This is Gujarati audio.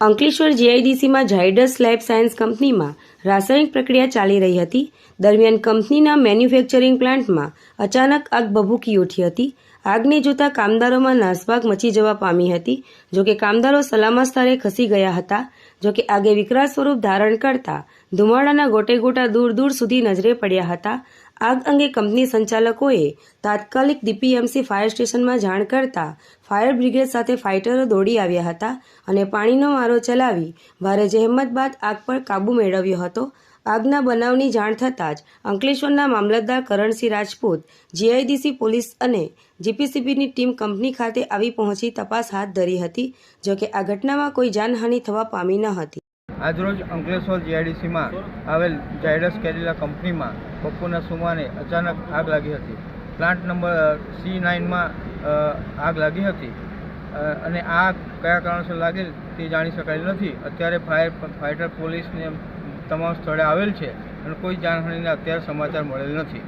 અંકલેશ્વર જીઆઈડીસીમાં ઝાયડસ લાઇફ સાયન્સ કંપનીમાં રાસાયણિક પ્રક્રિયા ચાલી રહી હતી. દરમિયાન કંપનીના મેન્યુફેક્ચરિંગ પ્લાન્ટમાં અચાનક આગ ભભૂકી ઉઠી હતી. આગને જોતા કામદારોમાં નાસભાગ મચી જવા પામી હતી. જોકે કામદારો સલામત સ્થળે ખસી ગયા હતા. જોકે આગે વિકરાળ સ્વરૂપ ધારણ કરતા ધુમાડાના ગોટેગોટા દૂર દૂર સુધી નજરે પડ્યા હતા. આગ અંગે કંપની સંચાલકોએ તાત્કાલિક ડીપીએમસી ફાયર સ્ટેશનમાં જાણ કરતા ફાયર બ્રિગેડ સાથે ફાઇટરો દોડી આવ્યા હતા અને પાણીનો મારો ચલાવી ભારે જહેમત બાદ આગ પર કાબૂ મેળવ્યો હતો. આગના બનાવની જાણ થતાં જ અંકલેશ્વરના મામલતદાર કરણસિંહ રાજપૂત, જીઆઈડીસી પોલીસ અને જીપીસીબીની ટીમ કંપની ખાતે આવી પહોંચી તપાસ હાથ ધરી હતી. જોકે આ ઘટનામાં કોઈ જાનહાનિ થવા પામી ન હતી. આજરોજ અંકલેશ્વર જીઆઈડીસીમાં આવેલ ઝાયડસ કેડિલા કંપનીમાં બપોરના સુમારે અચાનક આગ લાગી હતી. પ્લાન્ટ નંબર C9માં આગ લાગી હતી અને આગ કયા કારણસર લાગેલ તે જાણી શકાયેલ નથી. અત્યારે ફાઇટર પોલીસને તમામ સ્થળે આવેલ છે અને કોઈ જાનહાનિના અત્યારે સમાચાર મળેલ નથી.